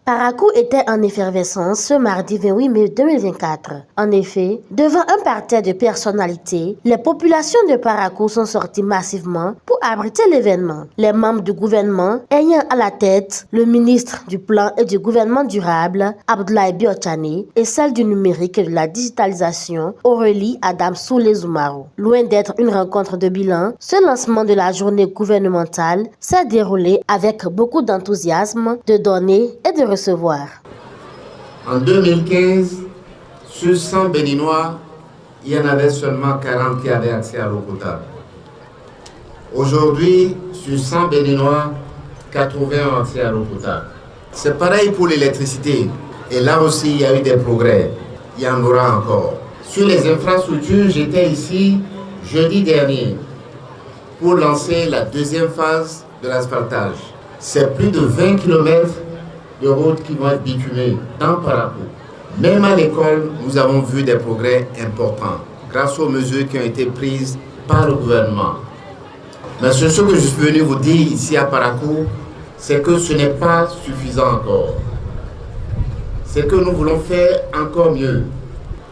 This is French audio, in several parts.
Parakou était en effervescence ce mardi 28 mai 2024. En effet, devant un parterre de personnalités, les populations de Parakou sont sorties massivement pour abriter l'événement. Les membres du gouvernement ayant à la tête le ministre du Plan et du Gouvernement durable, Abdoulaye Biotchane, et celle du numérique et de la digitalisation, Aurélie Adam Soulé-Zoumaro. Loin d'être une rencontre de bilan, ce lancement de la journée gouvernementale s'est déroulé avec beaucoup d'enthousiasme, de donner et de recevoir. En 2015, sur 100 Béninois, il y en avait seulement 40 qui avaient accès à l'eau potable. Aujourd'hui, sur 100 Béninois, 80 ont accès à l'eau potable. C'est pareil pour l'électricité. Et là aussi, il y a eu des progrès. Il y en aura encore. Sur les infrastructures, j'étais ici jeudi dernier pour lancer la deuxième phase de l'asphaltage. C'est plus de 20 km de routes qui vont être bitumées dans Parakou. Même à l'école, nous avons vu des progrès importants grâce aux mesures qui ont été prises par le gouvernement. Mais ce que je suis venu vous dire ici à Parakou, c'est que ce n'est pas suffisant encore. C'est que nous voulons faire encore mieux.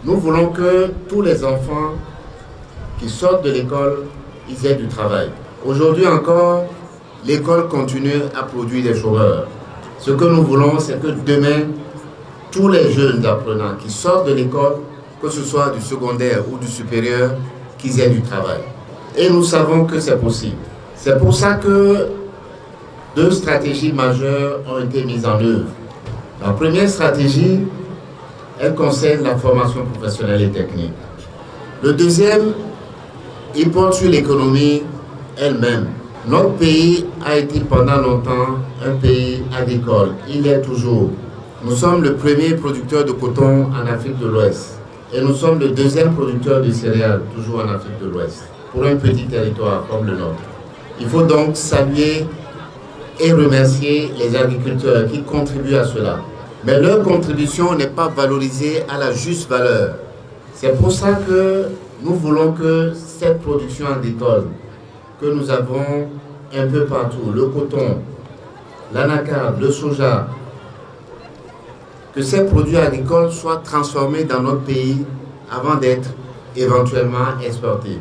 Nous voulons que tous les enfants qui sortent de l'école, ils aient du travail. Aujourd'hui encore, l'école continue à produire des chômeurs. Ce que nous voulons, c'est que demain, tous les jeunes apprenants qui sortent de l'école, que ce soit du secondaire ou du supérieur, qu'ils aient du travail. Et nous savons que c'est possible. C'est pour ça que 2 stratégies majeures ont été mises en œuvre. La première stratégie, elle concerne la formation professionnelle et technique. Le deuxième, il porte sur l'économie elle-même. Notre pays a été pendant longtemps un pays agricole. Il l'est toujours. Nous sommes le premier producteur de coton en Afrique de l'Ouest. Et nous sommes le deuxième producteur de céréales, toujours en Afrique de l'Ouest, pour un petit territoire comme le nôtre. Il faut donc saluer et remercier les agriculteurs qui contribuent à cela. Mais leur contribution n'est pas valorisée à la juste valeur. C'est pour ça que nous voulons que cette production agricole que nous avons un peu partout, le coton, l'anacarde, le soja, que ces produits agricoles soient transformés dans notre pays avant d'être éventuellement exportés.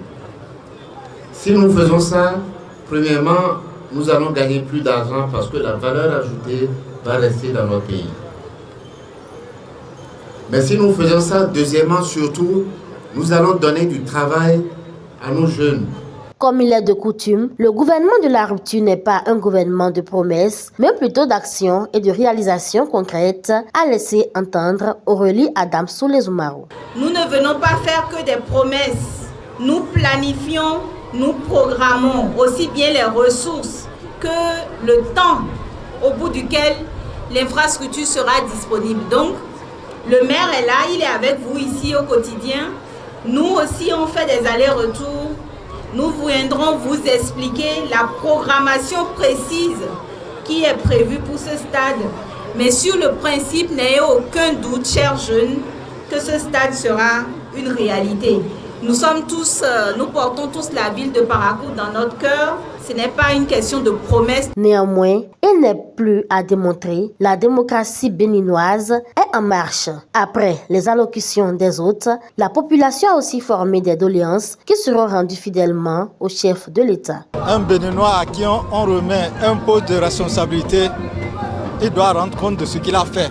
Si nous faisons ça, premièrement, nous allons gagner plus d'argent parce que la valeur ajoutée va rester dans notre pays. Mais si nous faisons ça, deuxièmement, surtout, nous allons donner du travail à nos jeunes. Comme il est de coutume, le gouvernement de la rupture n'est pas un gouvernement de promesses, mais plutôt d'actions et de réalisations concrètes, a laissé entendre Aurélie Adam Soulé-Zoumaro. Nous ne venons pas faire que des promesses. Nous planifions, nous programmons aussi bien les ressources que le temps au bout duquel l'infrastructure sera disponible. Donc, le maire est là, il est avec vous ici au quotidien. Nous aussi, on fait des allers-retours. Nous viendrons vous expliquer la programmation précise qui est prévue pour ce stade. Mais sur le principe, n'ayez aucun doute, chers jeunes, que ce stade sera une réalité. Nous portons tous la ville de Parakou dans notre cœur. Ce n'est pas une question de promesse. Néanmoins, il n'est plus à démontrer. La démocratie béninoise est en marche. Après les allocutions des autres, la population a aussi formé des doléances qui seront rendues fidèlement au chef de l'État. Un Béninois à qui on remet un poste de responsabilité, il doit rendre compte de ce qu'il a fait.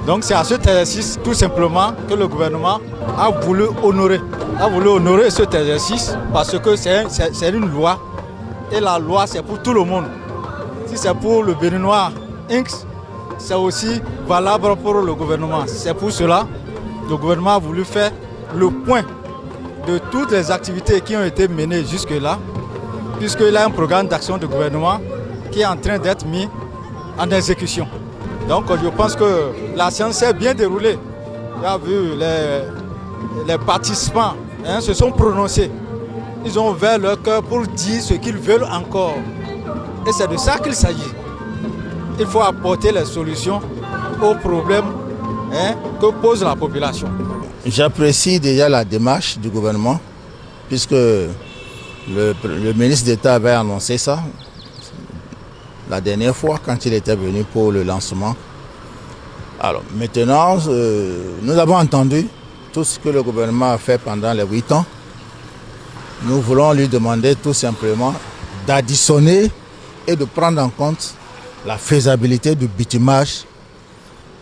Donc c'est à cet exercice tout simplement que le gouvernement a voulu honorer cet exercice parce que c'est une loi et la loi c'est pour tout le monde. Si c'est pour le Béninois Inc, c'est aussi valable pour le gouvernement. C'est pour cela que le gouvernement a voulu faire le point de toutes les activités qui ont été menées jusque-là, puisqu'il y a un programme d'action du gouvernement qui est en train d'être mis en exécution. Donc je pense que la séance s'est bien déroulée. Vous avez vu, les participants se sont prononcés. Ils ont ouvert leur cœur pour dire ce qu'ils veulent encore. Et c'est de ça qu'il s'agit. Il faut apporter les solutions aux problèmes que pose la population. J'apprécie déjà la démarche du gouvernement, puisque le ministre d'État avait annoncé ça la dernière fois quand il était venu pour le lancement Alors maintenant, nous avons entendu tout ce que le gouvernement a fait pendant les 8 ans. Nous voulons lui demander tout simplement d'additionner et de prendre en compte la faisabilité du bitumage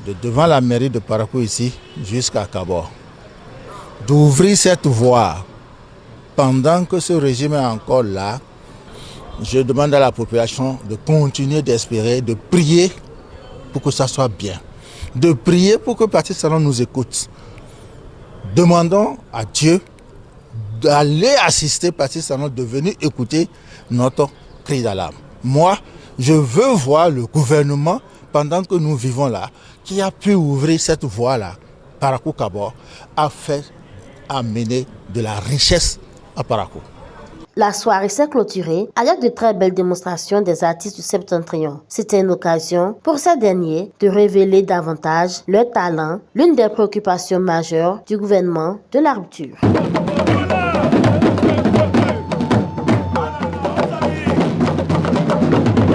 de devant la mairie de Parakou ici jusqu'à Kabor. D'ouvrir cette voie pendant que ce régime est encore là. Je demande à la population de continuer d'espérer, de prier pour que ça soit bien. De prier pour que Patrice Talon nous écoute. Demandons à Dieu d'aller assister Patrice Talon, de venir écouter notre cri d'alarme. Moi, je veux voir le gouvernement, pendant que nous vivons là, qui a pu ouvrir cette voie-là, Parakou Kabor, a fait amener de la richesse à Parakou. La soirée s'est clôturée avec de très belles démonstrations des artistes du Septentrion. C'était une occasion pour ces derniers de révéler davantage leur talent, l'une des préoccupations majeures du gouvernement de la rupture.